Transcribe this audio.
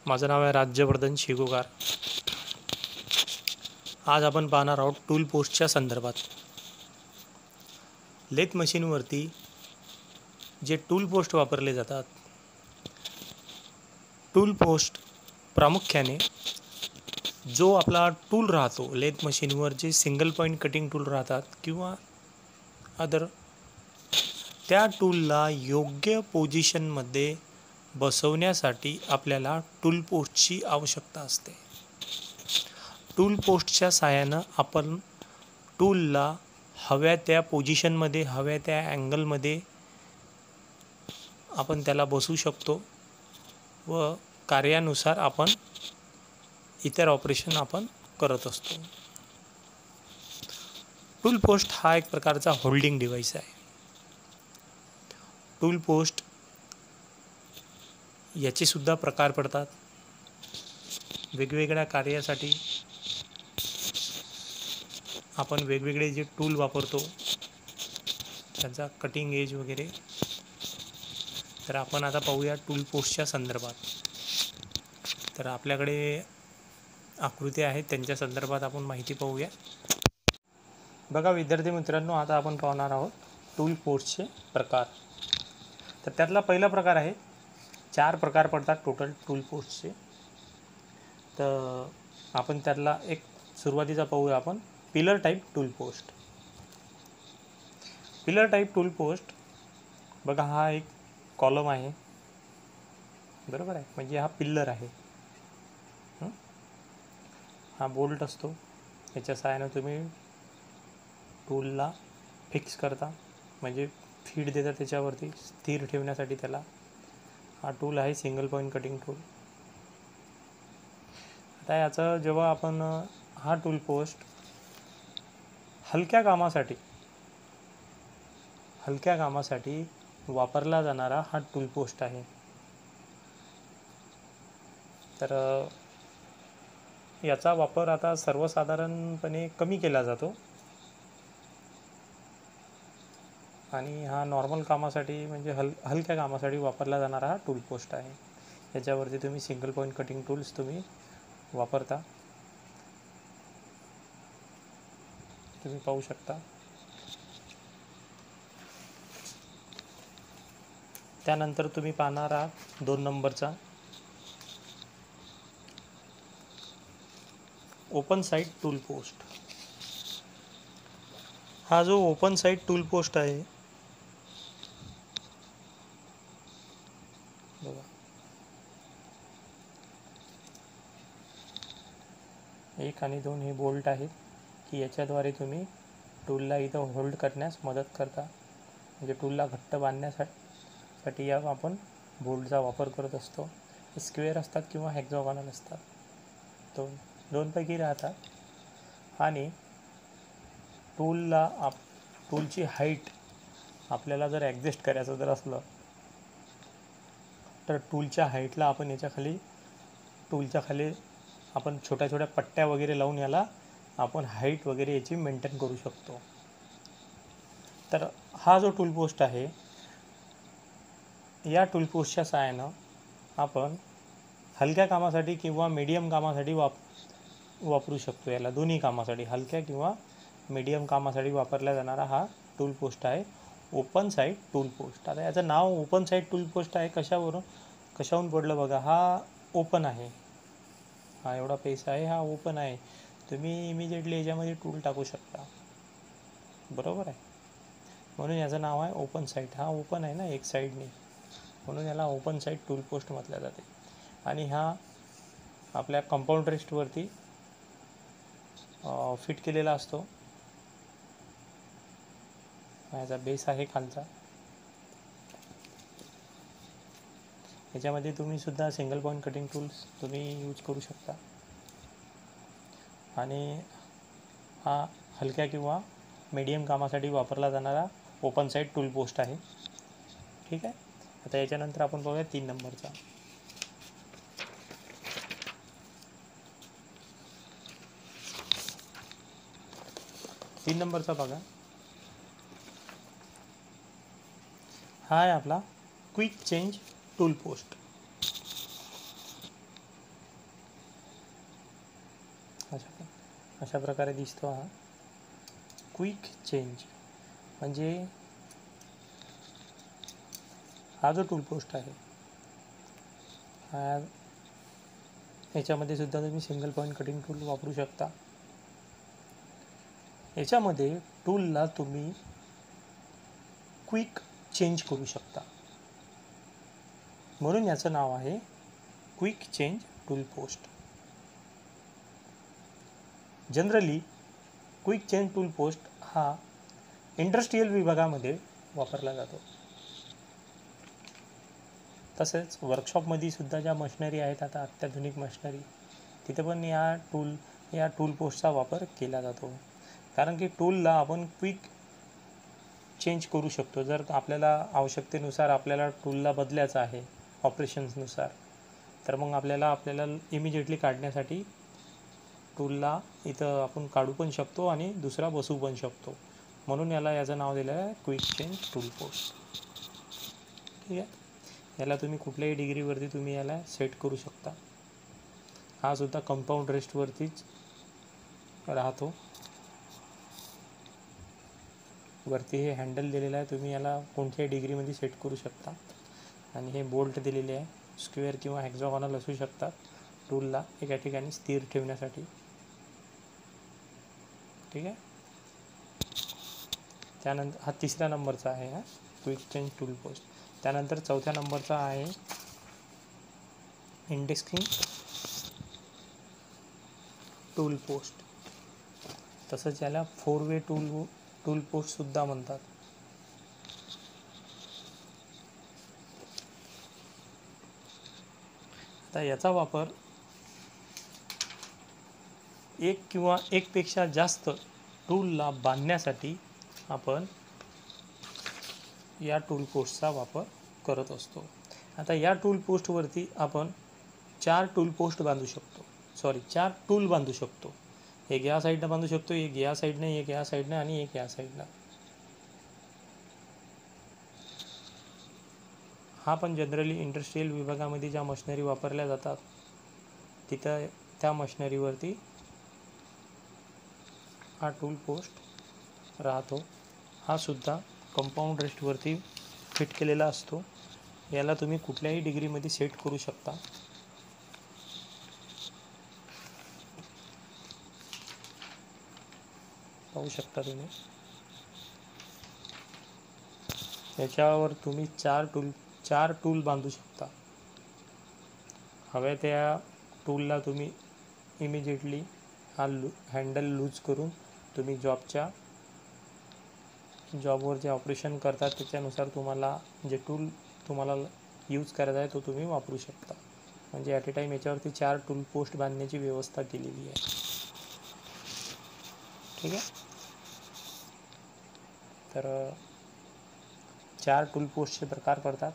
माझं नाव आहे राज्यवर्धन शिगोगार. आज आपण पाहणार आहोत टूल पोस्टच्या संदर्भात. लेथ मशीनवरती जे टूल पोस्ट वापरले जातात, टूल पोस्ट प्रामुख्याने जो आपला टूल राहतो, लेथ मशीनवर जे सिंगल पॉईंट कटिंग टूल राहतात किंवा अदर, त्या टूलला योग्य पोझिशनमध्ये बसवण्यासाठी आपल्याला टूल पोस्टची आवश्यकता असते. टूल पोस्टच्या साहाय्यानं आपण टूलला हव्या त्या पोझिशनमध्ये, हव्या त्या अँगलमध्ये आपण त्याला बसवू शकतो व कार्यानुसार आपण इतर ऑपरेशन आपण करत असतो. टूल पोस्ट हा एक प्रकारचा होल्डिंग डिव्हाइस आहे. टूल पोस्ट याचे सुद्धा प्रकार पडतात. वेगवेगळ्या कार्यासाठी आपण वेगवेगळे जे टूल वापरतो त्यांचा कटिंग एज वगैरे. तर आपण आता पाहूया टूल पोस्टच्या संदर्भात. तर आपल्याकडे आकृती आहेत, त्यांच्या संदर्भात आपण माहिती पाहूया. बघा विद्यार्थी मित्रांनो, आता आपण पाहणार आहोत टूल पोस्टचे प्रकार. तर त्यातला पहिला प्रकार आहे, 4 प्रकार पडतात टोटल टूल पोस्टचे. तर आपण त्यातला एक सुरुवातीचा पाहूया आपण, pillar type tool post. Pillar type tool post बघा, हा एक कॉलम आहे, बरोबर आहे, म्हणजे हा पिल्लर आहे. हा बोल्ट असतो, याच्या सहाय्याने तुम्ही टूलला फिक्स करता, म्हणजे फीड देता त्याच्यावरती स्थिर ठेवण्यासाठी त्याला. हा टूल आहे सिंगल पॉईंट कटिंग टूल. आता याचं जेव्हा आपण हा टूल पोस्ट हलक्या कामासाठी वापरला जाणारा हा टूल पोस्ट आहे. तर याचा वापर आता सर्वसाधारणपणे कमी केला जातो आणि हा नॉर्मल कामासाठी, म्हणजे हलक्या कामासाठी वापरला जाणारा हा टूल पोस्ट आहे. याच्यावरती तुम्ही सिंगल पॉईंट कटिंग टूल्स तुम्ही वापरता, तुम्ही पाहू शकता. त्यानंतर तुम्ही पाहणार आहात 2 नंबरचा ओपन साईड टूल पोस्ट. हा जो ओपन साईड टूल पोस्ट आहे, बघा 1 आणि 2 हे बोल्ट आहेत की याच्याद्वारे तुम्ही टूलला इथं होल्ड करण्यास मदत करता. म्हणजे टूलला घट्ट बांधण्यासाठी या आपण बोल्टचा वापर करत असतो. स्क्वेअर असतात किंवा हेक्सागोनल असतात, दोनपैकी राहतात. आणि टूलची हाईट आपल्याला जर ॲडजस्ट करायचं जर असलं तर टूलच्या हाईटला आपण टूलच्या खाली आपण छोट्या छोट्या पट्ट्या वगैरे लावून याला आपण हाईट वगैरे याची मेंटेन करू शकतो. तर हा जो टूल पोस्ट आहे, या टूल पोस्टच्या सहाय्यानं आपण हलक्या कामासाठी किंवा मीडियम कामासाठी वापरू शकतो. याला दोन्ही कामासाठी, हलक्या किंवा मीडियम कामासाठी वापरला जाणारा हा टूल पोस्ट आहे ओपन साईड टूल पोस्ट. आता याचं नाव ओपन साईड टूल पोस्ट आहे कशाहून पडलं बघा, हा ओपन आहे, हा एवढा पेस आहे, हा ओपन आहे. तुम्ही इमिजिएटली याच्यामध्ये टूल टाकू शकता, बरोबर आहे. म्हणून याचं नाव आहे ओपन साईड. हा ओपन आहे ना एक साईडने, म्हणून याला ओपन साईड टूल पोस्ट म्हटलं जाते. आणि हा आपल्या कंपाऊंड रेस्टवरती फिट केलेला असतो. याचा बेस आहे खालचा. याच्यामध्ये तुम्ही सुद्धा सिंगल पॉईंट कटिंग टूल्स तुम्ही यूज करू शकता. आणि हा हलक्या किंवा मीडियम कामासाठी वापरला जाणारा ओपन साईड टूल पोस्ट आहे. ठीक आहे. आता याच्यानंतर आपण पाहूया 3 नंबरचा. 3 नंबरचा बघा, हा आहे आपला क्विक चेंज टूल पोस्ट. अशा प्रकारे दिसतो हा क्विक चेंज. म्हणजे हा जो टूल पोस्ट आहे हा याच्यामध्ये सुद्धा तुम्ही सिंगल पॉईंट कटिंग टूल वापरू शकता. याच्यामध्ये टूलला तुम्ही क्विक चेंज करू शकता, म्हणून याचं नाव आहे quick change tool post. Generally quick change tool post हा इंडस्ट्रियल विभागामध्ये वापरला जातो. तसेच वर्कशॉपमध्ये सुद्धा ज्या मशिनरी आहेत आता अत्याधुनिक मशिनरी, तिथे पण या टूल पोस्टचा वापर केला जातो. कारण की टूलला आपण क्विक चेंज करू शकतो. जर आपल्याला आवश्यकतेनुसार आपल्याला टूलला बदलायचं आहे ऑपरेशन्सनुसार, तर मग आपल्याला इमिजिएटली काढण्यासाठी टूलला इथं आपण काढू पण शकतो आणि दुसरा बसवू पण शकतो. म्हणून याचं नाव दिलं आहे क्विक चेंज टूल पोस्ट. ठीक आहे. याला तुम्ही कुठल्याही डिग्रीवरती तुम्ही याला सेट करू शकता. हा सुद्धा कंपाऊंड रेस्टवरतीच राहतो. वरती हे हँडल दिलेलं आहे, तुम्ही याला कोणत्याही डिग्रीमध्ये सेट करू शकता. आणि हे बोल्ट दिलेले आहे, स्क्वेअर किंवा हेक्सागोनल असू शकतात टूलला एका ठिकाणी स्थिर ठेवण्यासाठी. ठीक आहे. त्यानंतर हा 3ऱ्या नंबरचा आहे हा क्विक चेंज टूल पोस्ट. त्यानंतर 4थ्या नंबरचा आहे इंडेक्सिंग टूल पोस्ट. तसंच याला 4-वे टूल पोस्टसुद्धा म्हणतात. आता याचा वापर एक किंवा एकपेक्षा जास्त टूलला बांधण्यासाठी आपण या टूल पोस्टचा वापर करत असतो. आता या टूल पोस्टवरती आपण 4 टूल बांधू शकतो. एक या साईडनं बांधू शकतो, एक या साईडनं, एक या साईडनं आणि एक या साईडनं. हा पण जनरली इंडस्ट्रियल विभागामध्ये ज्या मशिनरी वापरल्या जातात तिथं त्या मशिनरीवरती हा टूल पोस्ट राहतो. हा सुद्धा कंपाऊंड रेस्टवरती फिट केलेला असतो. याला तुम्ही कुठल्याही डिग्रीमध्ये सेट करू शकता. पाहू शकता तुम्ही. याच्यावर तुम्ही 4 टूल बांधू शकता. हव्या त्या टूलला तुम्ही इमिजिएटली हा हँडल लूज करून तुम्ही जॉबवर जे ऑपरेशन करतात त्याच्यानुसार तुम्हाला जे टूल तुम्हाला यूज करायचा आहे तो तुम्ही वापरू शकता. म्हणजे ॲट ए टाईम याच्यावरती 4 टूल पोस्ट बांधण्याची व्यवस्था केलेली आहे. ठीक आहे. तर 4 टूल पोस्टचे प्रकार पडतात.